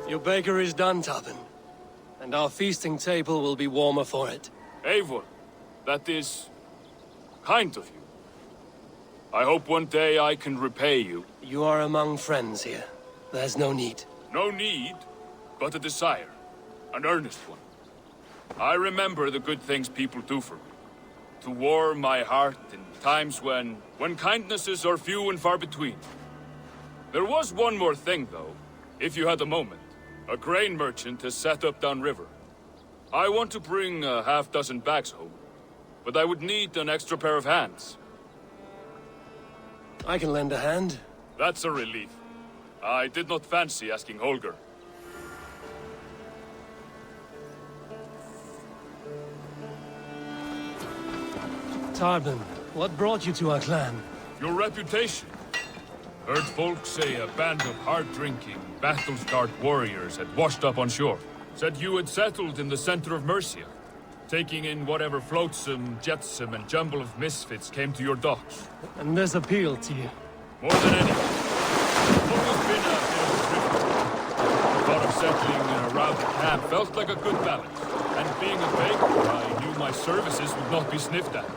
Your baker is done, Tubin. And our feasting table will be warmer for it. Eivor, that is kind of you. I hope one day I can repay you. You are among friends here. There's no need. No need, but a desire. An earnest one. I remember the good things people do for me. To warm my heart in times when kindnesses are few and far between. There was one more thing, though, if you had a moment. A grain merchant has set up downriver. I want to bring a half-dozen bags home, but I would need an extra pair of hands. I can lend a hand. That's a relief. I did not fancy asking Holger. Tarbin, what brought you to our clan? Your reputation. Heard folks say a band of hard-drinking, battle-scarred warriors had washed up on shore. Said you had settled in the center of Mercia, taking in whatever flotsam, jetsam, and jumble of misfits came to your docks. And this appealed to you? More than anything. Always been a bit of a drifter. The thought of settling in a routed camp felt like a good balance. And being a baker, I knew my services would not be sniffed at.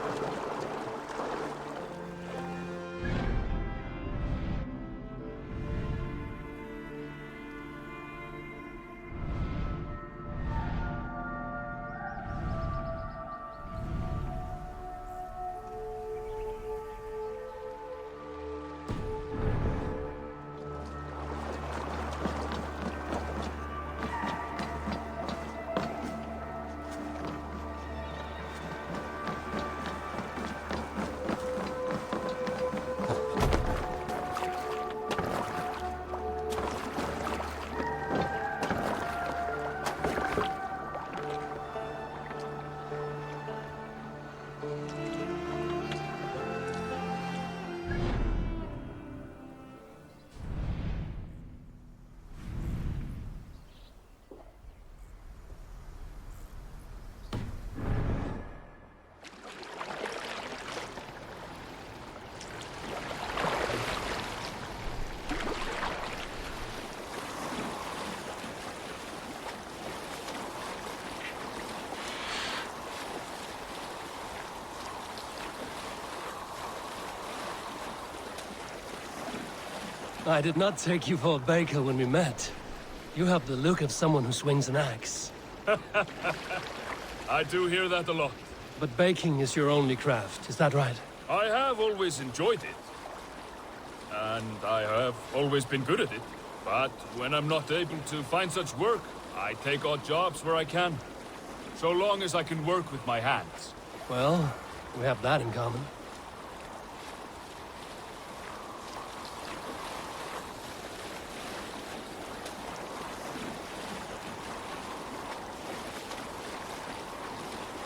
I did not take you for a baker when we met. You have the look of someone who swings an axe. I do hear that a lot. But baking is your only craft, is that right? I have always enjoyed it. And I have always been good at it. But when I'm not able to find such work, I take odd jobs where I can. So long as I can work with my hands. Well, we have that in common.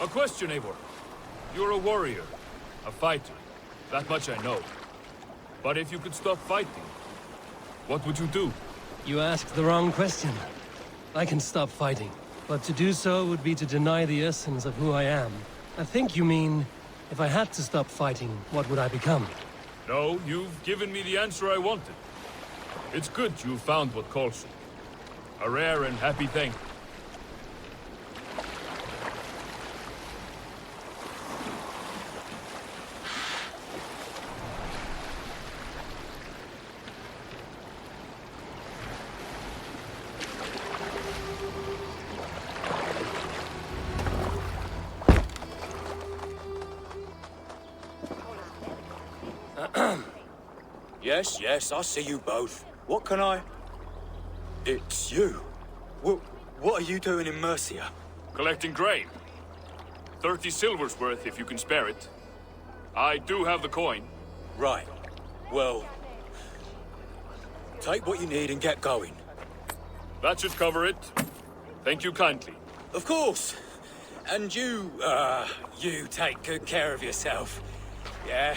A question, Eivor. You're a warrior, a fighter. That much I know. But if you could stop fighting, what would you do? You asked the wrong question. I can stop fighting, but to do so would be to deny the essence of who I am. I think you mean, if I had to stop fighting, what would I become? No, you've given me the answer I wanted. It's good you found what calls you. A rare and happy thing. Yes, I see you both. What can I... It's you. What are you doing in Mercia? Collecting grain. 30 silver's worth if you can spare it. I do have the coin. Right. Well... take what you need and get going. That should cover it. Thank you kindly. Of course. And you take good care of yourself. Yeah?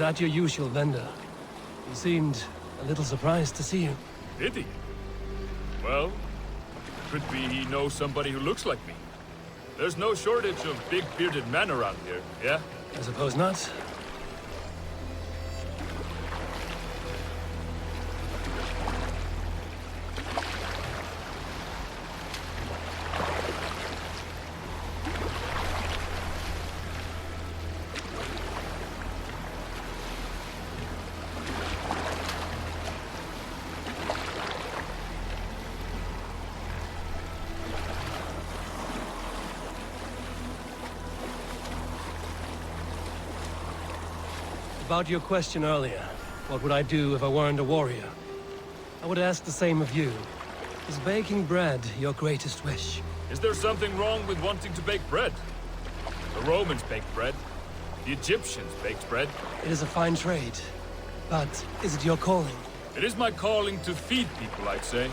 that your usual vendor? He seemed a little surprised to see you. Did he? Well, could be he knows somebody who looks like me. There's no shortage of big bearded men around here, yeah? I suppose not. About your question earlier, what would I do if I weren't a warrior? I would ask the same of you. Is baking bread your greatest wish? Is there something wrong with wanting to bake bread? The Romans baked bread. The Egyptians baked bread. It is a fine trade, but is it your calling? It is my calling to feed people, I'd say.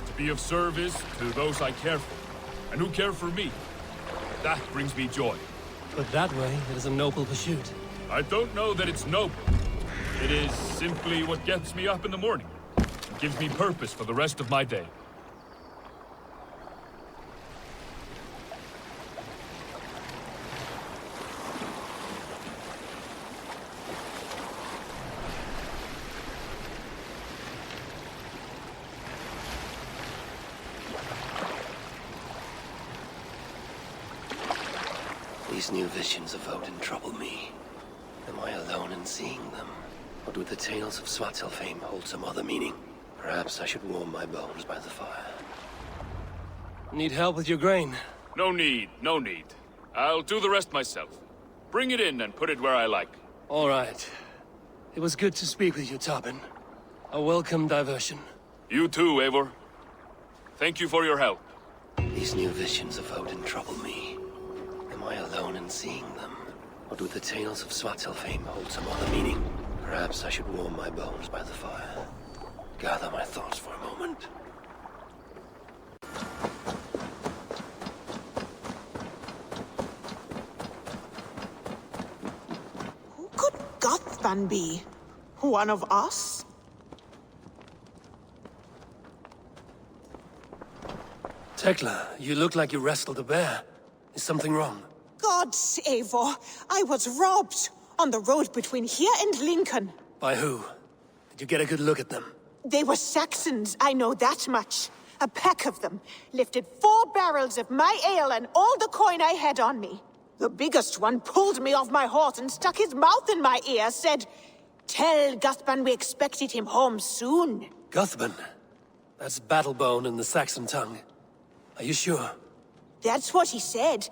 To be of service to those I care for, and who care for me. That brings me joy. But that way, it is a noble pursuit. I don't know that it's noble. It is simply what gets me up in the morning. It gives me purpose for the rest of my day. These new visions of Odin trouble me. Am I alone in seeing them? Or do the tales of Svartalfheim hold some other meaning? Perhaps I should warm my bones by the fire. Need help with your grain? No need, no need. I'll do the rest myself. Bring it in and put it where I like. All right. It was good to speak with you, Tobin. A welcome diversion. You too, Eivor. Thank you for your help. These new visions of Odin trouble me. Am I alone in seeing them? Or do the tales of Svartalfheim hold some other meaning? Perhaps I should warm my bones by the fire. Gather my thoughts for a moment. Who could Gothvan be? One of us? Tekla, you look like you wrestled a bear. Is something wrong? Gods, Eivor, I was robbed on the road between here and Lincoln. By who? Did you get a good look at them? They were Saxons, I know that much. A pack of them lifted 4 barrels of my ale and all the coin I had on me. The biggest one pulled me off my horse and stuck his mouth in my ear, said, "Tell Guthban we expected him home soon." Guthban? That's Battlebone in the Saxon tongue. Are you sure? That's what he said.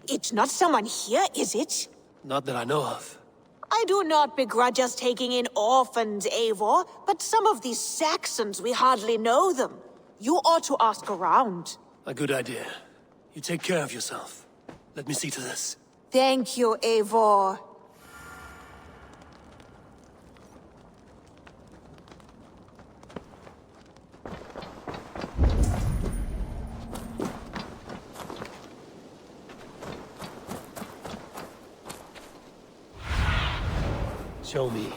It's not someone here, is it? Not that I know of. I do not begrudge us taking in orphans, Eivor, but some of these Saxons, we hardly know them. You ought to ask around. A good idea. You take care of yourself. Let me see to this. Thank you, Eivor. Show me.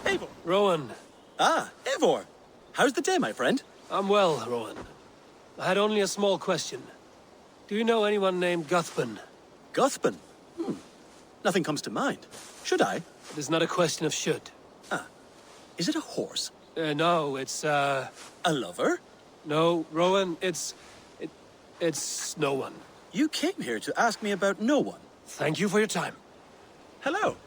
Eivor! Rowan. Ah, Eivor! How's the day, my friend? I'm well, Rowan. I had only a small question. Do you know anyone named Guthban? Guthban? Nothing comes to mind. Should I? It is not a question of should. Is it a horse? No, it's, A lover? No, Rowan, it's no one. You came here to ask me about no one. Thank you for your time. Hello.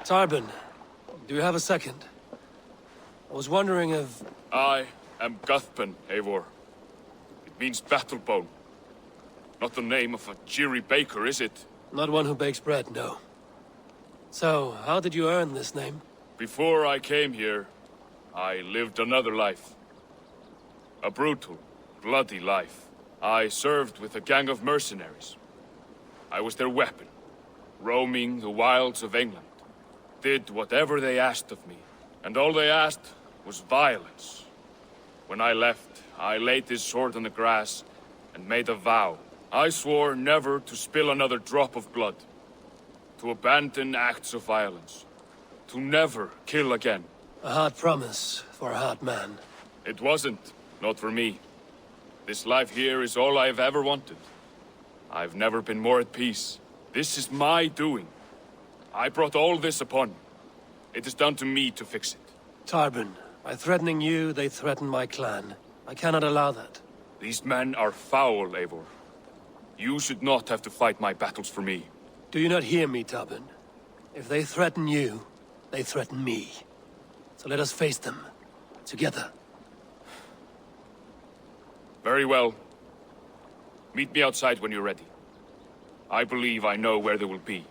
Tarbin, do you have a second? I was wondering if... I am Guthpen, Eivor. It means battlebone. Not the name of a cheery baker, is it? Not one who bakes bread, no. So, how did you earn this name? Before I came here, I lived another life. A brutal, bloody life. I served with a gang of mercenaries. I was their weapon, roaming the wilds of England. Did whatever they asked of me, and all they asked was violence. When I left, I laid this sword on the grass and made a vow. I swore never to spill another drop of blood, to abandon acts of violence, to never kill again. A hard promise for a hard man. It wasn't, not for me. This life here is all I've ever wanted. I've never been more at peace. This is my doing. I brought all this upon me. It is down to me to fix it. Tarbin, by threatening you, they threaten my clan. I cannot allow that. These men are foul, Eivor. You should not have to fight my battles for me. Do you not hear me, Tarbin? If they threaten you, they threaten me. So let us face them. Together. Very well. Meet me outside when you're ready. I believe I know where they will be.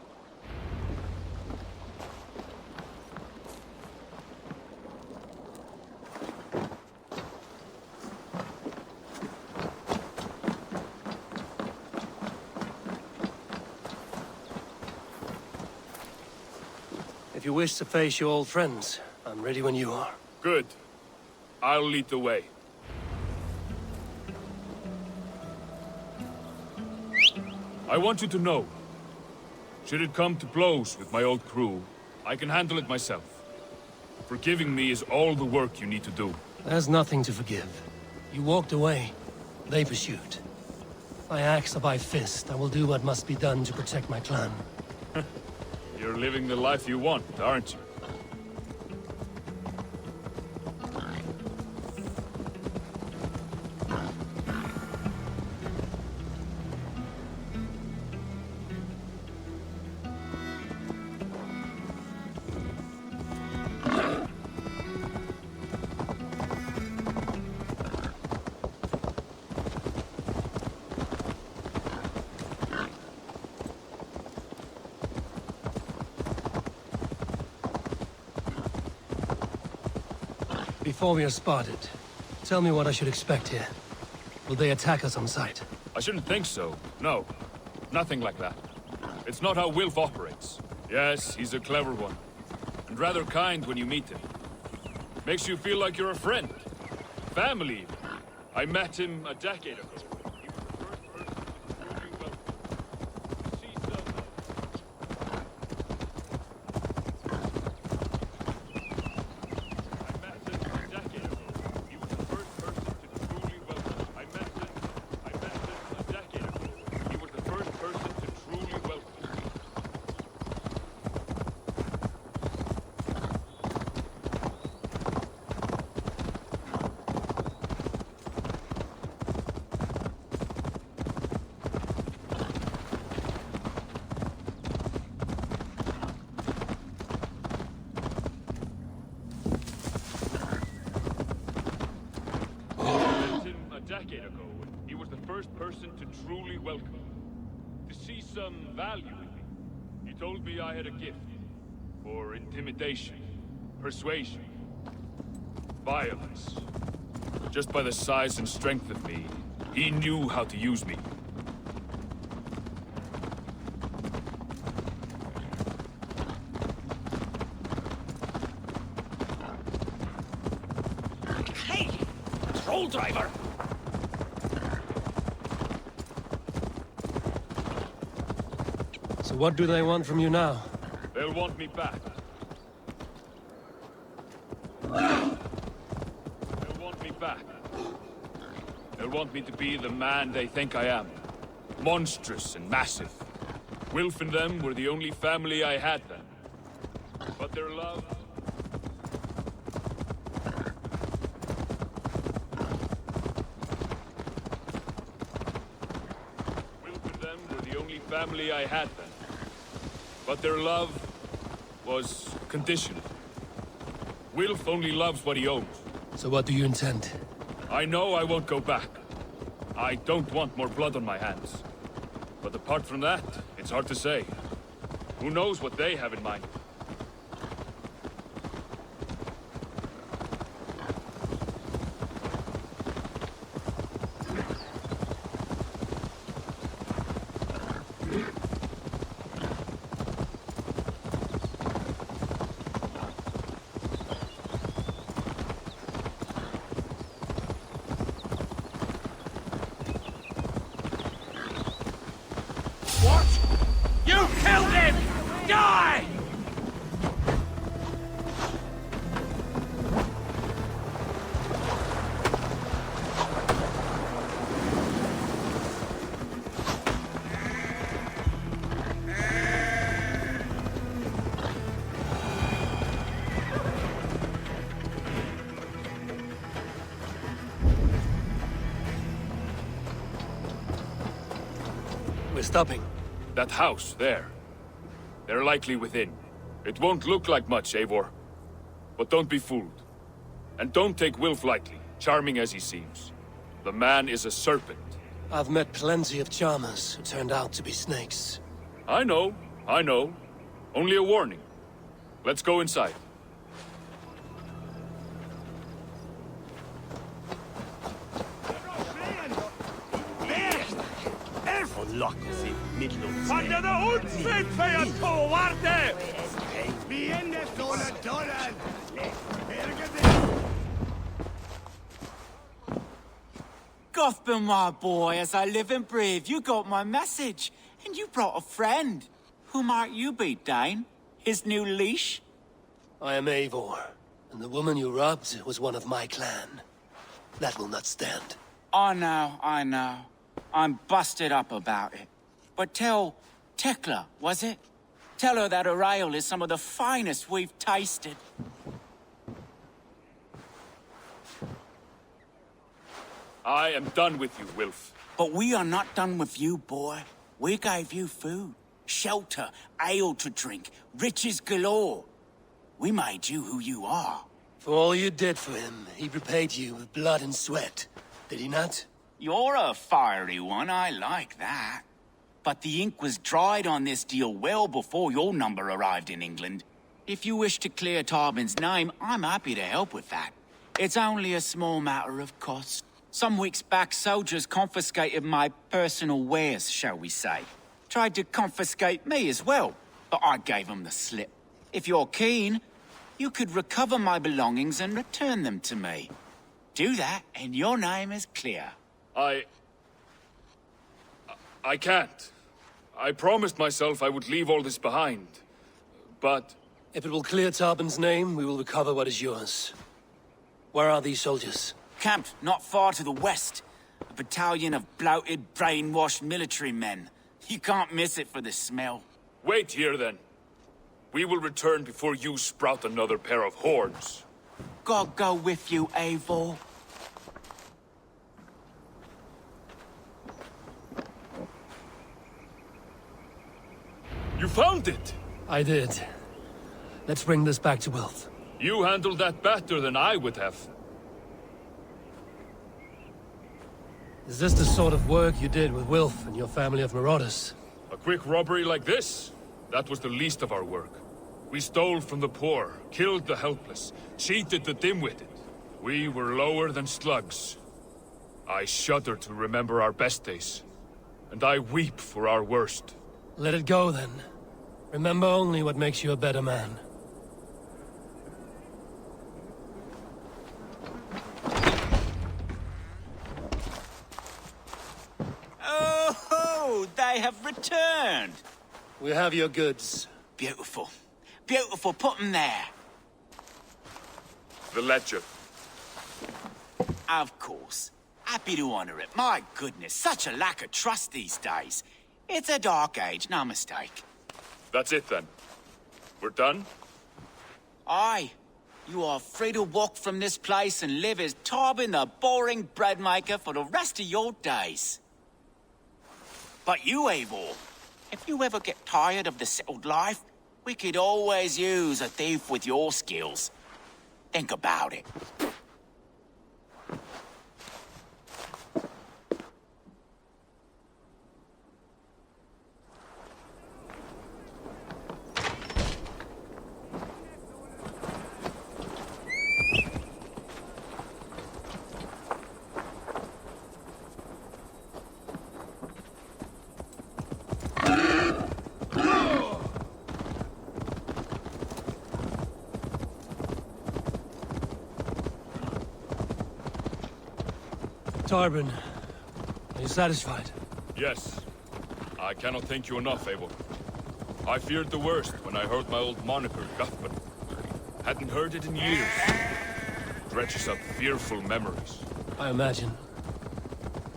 If you wish to face your old friends, I'm ready when you are. Good. I'll lead the way. I want you to know, should it come to blows with my old crew, I can handle it myself. Forgiving me is all the work you need to do. There's nothing to forgive. You walked away. They pursued. By axe or by fist, I will do what must be done to protect my clan. You're living the life you want, aren't you? Before we are spotted, tell me what I should expect here. Will they attack us on sight? I shouldn't think so. No. Nothing like that. It's not how Wilf operates. Yes, he's a clever one. And rather kind when you meet him. Makes you feel like you're a friend. Family, even. I met him a decade ago. He was the first person to truly welcome. See some... I met him a decade ago. He was the first person to truly welcome. I met him a decade ago. He was the first person to truly welcome. Decade ago, he was the first person to truly welcome me, to see some value in me. He told me I had a gift for intimidation, persuasion, violence. Just by the size and strength of me, he knew how to use me. Hey! Troll driver! So what do they want from you now? They'll want me back. They'll want me back. They'll want me to be the man they think I am. Monstrous and massive. Wilf and them were the only family I had then. But their love... Wilf and them were the only family I had then. But their love was conditional. Wilf only loves what he owns. So what do you intend? I know I won't go back. I don't want more blood on my hands. But apart from that, it's hard to say. Who knows what they have in mind? You killed him! Die! We're stopping. That house, there. They're likely within. It won't look like much, Eivor. But don't be fooled. And don't take Wilf lightly, charming as he seems. The man is a serpent. I've met plenty of charmers who turned out to be snakes. I know. Only a warning. Let's go inside. Under the Unsfeld för två varte! Vi ender dollar! Gotham, my boy, as I live and breathe, you got my message. And you brought a friend. Who might you be, Dane? His new leash? I am Eivor, and the woman you robbed was one of my clan. That will not stand. I know. I'm busted up about it. But tell Tekla, was it? Tell her that her ale is some of the finest we've tasted. I am done with you, Wilf. But we are not done with you, boy. We gave you food, shelter, ale to drink, riches galore. We made you who you are. For all you did for him, he repaid you with blood and sweat. Did he not? You're a fiery one, I like that. But the ink was dried on this deal well before your number arrived in England. If you wish to clear Tarbin's name, I'm happy to help with that. It's only a small matter of cost. Some weeks back, soldiers confiscated my personal wares, shall we say. Tried to confiscate me as well, but I gave them the slip. If you're keen, you could recover my belongings and return them to me. Do that, and your name is clear. I can't. I promised myself I would leave all this behind. But... If it will clear Tarbin's name, we will recover what is yours. Where are these soldiers? Camped not far to the west. A battalion of bloated, brainwashed military men. You can't miss it for the smell. Wait here, then. We will return before you sprout another pair of horns. God go with you, Eivor. You found it! I did. Let's bring this back to Wilf. You handled that better than I would have. Is this the sort of work you did with Wilf and your family of marauders? A quick robbery like this? That was the least of our work. We stole from the poor, killed the helpless, cheated the dim-witted. We were lower than slugs. I shudder to remember our best days. And I weep for our worst. Let it go, then. Remember only what makes you a better man. Oh, they have returned. We have your goods. Beautiful. Beautiful, put them there. The ledger. Of course. Happy to honor it. My goodness, such a lack of trust these days. It's a dark age, no mistake. That's it, then. We're done? Aye. You are free to walk from this place and live as Tarbin the boring bread maker for the rest of your days. But you, Eivor, if you ever get tired of the settled life, We could always use a thief with your skills. Think about it. Tarbin, are you satisfied? Yes. I cannot thank you enough, Abel. I feared the worst when I heard my old moniker, Guthman. Hadn't heard it in years. Dredges up fearful memories. I imagine.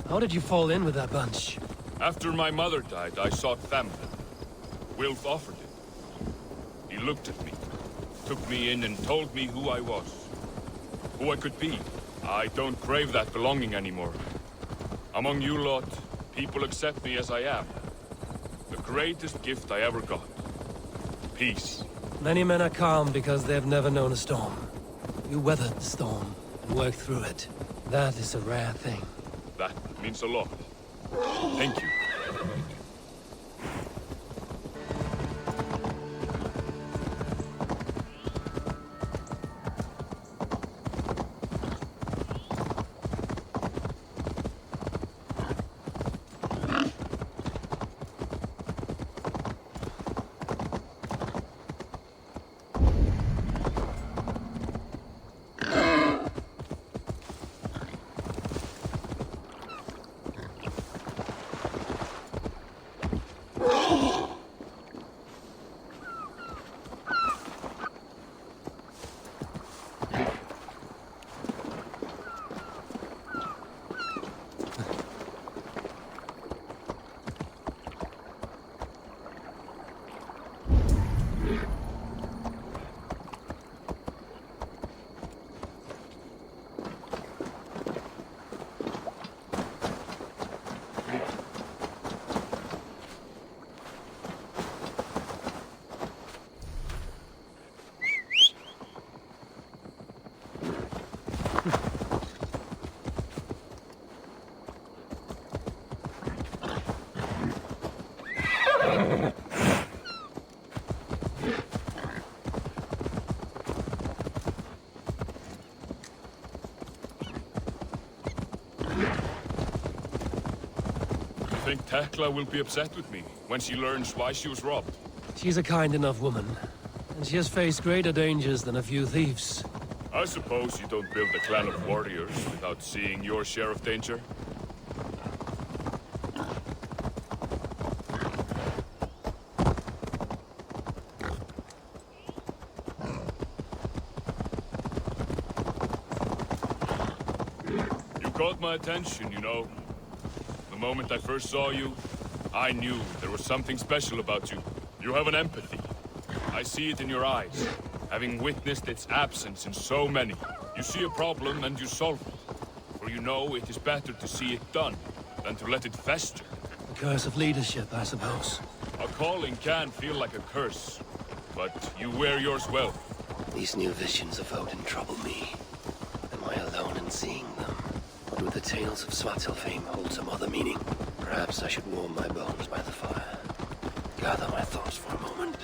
How did you fall in with that bunch? After my mother died, I sought family. Wilf offered it. He looked at me, took me in and told me who I was. Who I could be. I don't crave that belonging anymore. Among you lot, people accept me as I am. The greatest gift I ever got. Peace. Many men are calm because they have never known a storm. You weathered the storm and worked through it. That is a rare thing. That means a lot. Thank you. I think Tekla will be upset with me when she learns why she was robbed. She's a kind enough woman, and she has faced greater dangers than a few thieves. I suppose you don't build a clan of warriors without seeing your share of danger? You caught my attention, you know. The moment I first saw you, I knew there was something special about you. You have an empathy. I see it in your eyes, having witnessed its absence in so many. You see a problem and you solve it. For you know it is better to see it done than to let it fester. The curse of leadership, I suppose. A calling can feel like a curse, but you wear yours well. These new visions of Odin trouble me. Am I alone in seeing them? Or do the tales of Svartalfheim hold some other meaning? Perhaps I should warm my bones by the fire. Gather my thoughts for a moment.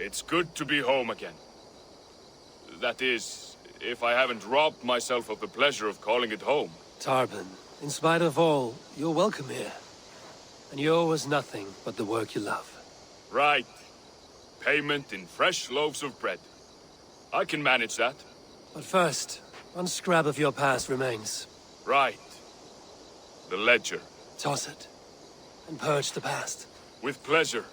It's good to be home again. That is, if I haven't robbed myself of the pleasure of calling it home. Tarbin, in spite of all, you're welcome here. And you owe us nothing but the work you love. Right. Payment in fresh loaves of bread. I can manage that. But first, one scrap of your past remains. Right. The ledger. Toss it, and purge the past. With pleasure.